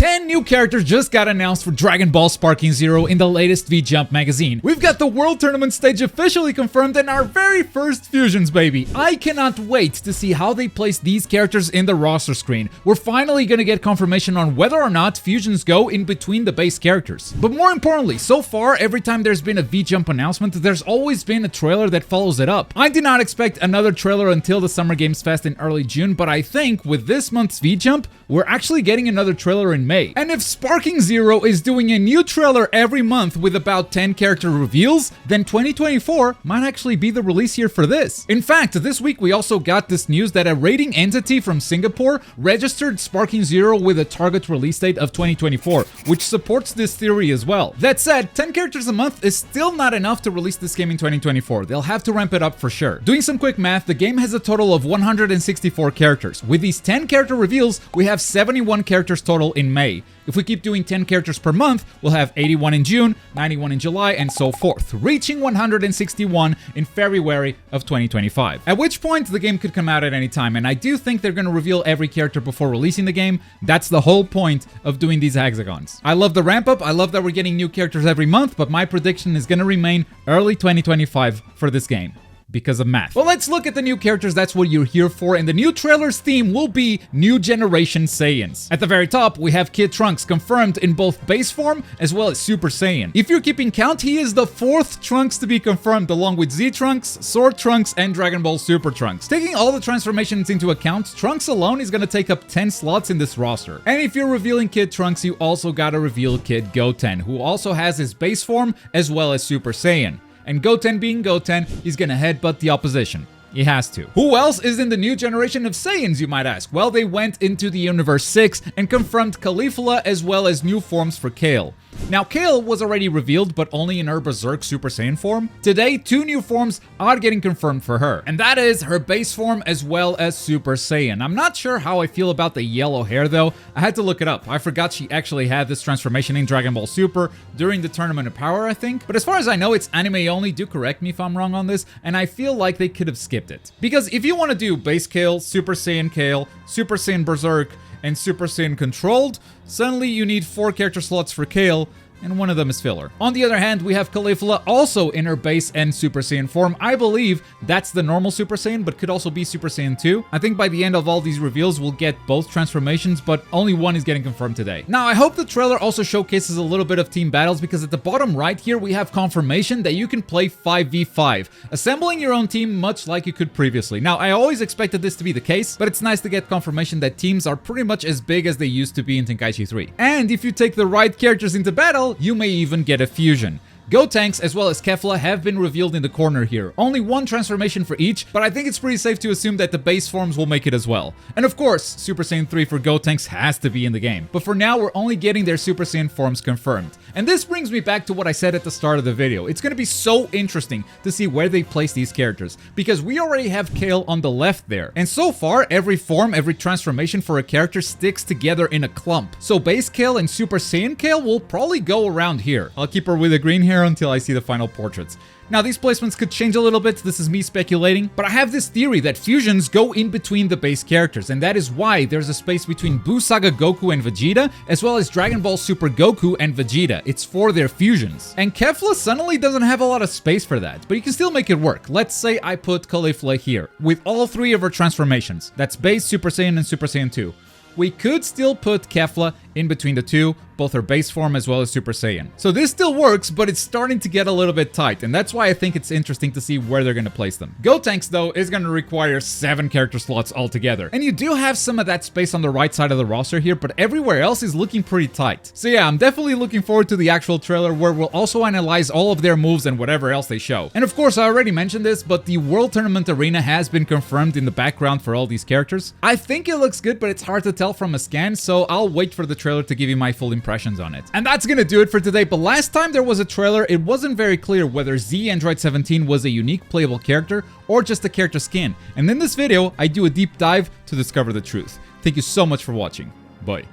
10 new characters just got announced for Dragon Ball Sparking Zero in the latest VJump magazine. We've got the World Tournament stage officially confirmed and our very first fusions, baby. I cannot wait to see how they place these characters in the roster screen. We're finally gonna get confirmation on whether or not fusions go in between the base characters. But more importantly, so far, every time there's been a VJump announcement, there's always been a trailer that follows it up. I did not expect another trailer until the Summer Games Fest in early June, but I think with this month's VJump, we're actually getting another trailer in May. And if Sparking Zero is doing a new trailer every month with about 10 character reveals, then 2024 might actually be the release year for this. In fact, this week we also got this news that a rating entity from Singapore registered Sparking Zero with a target release date of 2024, which supports this theory as well. That said, 10 characters a month is still not enough to release this game in 2024. They'll have to ramp it up for sure. Doing some quick math, the game has a total of 164 characters. With these 10 character reveals, we have 71 characters total in May. If we keep doing 10 characters per month, we'll have 81 in June, 91 in July, and so forth, reaching 161 in February of 2025. At which point, the game could come out at any time, and I do think they're gonna reveal every character before releasing the game. That's the whole point of doing these hexagons. I love the ramp up, I love that we're getting new characters every month, but my prediction is gonna remain early 2025 for this game. Because of math. Well, let's look at the new characters. That's what you're here for. And the new trailer's theme will be New Generation Saiyans. At the very top, we have Kid Trunks confirmed in both base form as well as Super Saiyan. If you're keeping count, he is the 4th Trunks to be confirmed, along with Z Trunks, Sword Trunks, and Dragon Ball Super Trunks. Taking all the transformations into account, Trunks alone is gonna take up 10 slots in this roster. And if you're revealing Kid Trunks, you also gotta reveal Kid Goten, who also has his base form as well as Super Saiyan. And Goten being Goten, he's gonna headbutt the opposition. He has to. Who else is in the new generation of Saiyans, you might ask? Well, they went into the Universe 6 and confirmed Caulifla as well as new forms for Kale. Now, Kale was already revealed, but only in her Berserk Super Saiyan form. Today, 2 new forms are getting confirmed for her, and that is her base form as well as Super Saiyan. I'm not sure how I feel about the yellow hair, though. I had to look it up. I forgot she actually had this transformation in Dragon Ball Super during the Tournament of Power, I think. But as far as I know, it's anime only. Do correct me if I'm wrong on this, and I feel like they could have skipped it. Because if you want to do base Kale, Super Saiyan Berserk, and Super Saiyan Controlled, suddenly you need 4 character slots for Kale, and one of them is filler. On the other hand, we have Caulifla also in her base and Super Saiyan form. I believe that's the normal Super Saiyan, but could also be Super Saiyan 2. I think by the end of all these reveals, we'll get both transformations, but only one is getting confirmed today. Now, I hope the trailer also showcases a little bit of team battles, because at the bottom right here, we have confirmation that you can play 5v5, assembling your own team much like you could previously. Now, I always expected this to be the case, but it's nice to get confirmation that teams are pretty much as big as they used to be in Tenkaichi 3. And if you take the right characters into battle, you may even get a fusion. Gotenks as well as Kefla have been revealed in the corner here. Only one transformation for each, but I think it's pretty safe to assume that the base forms will make it as well. And of course, Super Saiyan 3 for Gotenks has to be in the game. But for now, we're only getting their Super Saiyan forms confirmed. And this brings me back to what I said at the start of the video. It's gonna be so interesting to see where they place these characters, because we already have Kale on the left there. And so far, every form, every transformation for a character sticks together in a clump. So base Kale and Super Saiyan Kale will probably go around here. I'll keep her with the green hair until I see the final portraits. Now, these placements could change a little bit, this is me speculating, but I have this theory that fusions go in between the base characters, and that is why there's a space between Buu Saga Goku and Vegeta, as well as Dragon Ball Super Goku and Vegeta. It's for their fusions. And Kefla suddenly doesn't have a lot of space for that, but you can still make it work. Let's say I put Caulifla here, with all 3 of her transformations. That's base, Super Saiyan, and Super Saiyan 2. We could still put Kefla in between the 2, both her base form as well as Super Saiyan. So this still works, but it's starting to get a little bit tight, and that's why I think it's interesting to see where they're gonna place them. Gotenks, though, is gonna require 7 character slots altogether. And you do have some of that space on the right side of the roster here, but everywhere else is looking pretty tight. So yeah, I'm definitely looking forward to the actual trailer, where we'll also analyze all of their moves and whatever else they show. And of course, I already mentioned this, but the World Tournament Arena has been confirmed in the background for all these characters. I think it looks good, but it's hard to tell from a scan, so I'll wait for the trailer to give you my full impressions on it. And that's gonna do it for today, but last time there was a trailer, it wasn't very clear whether Z Android 17 was a unique playable character or just a character skin. And in this video, I do a deep dive to discover the truth. Thank you so much for watching. Bye.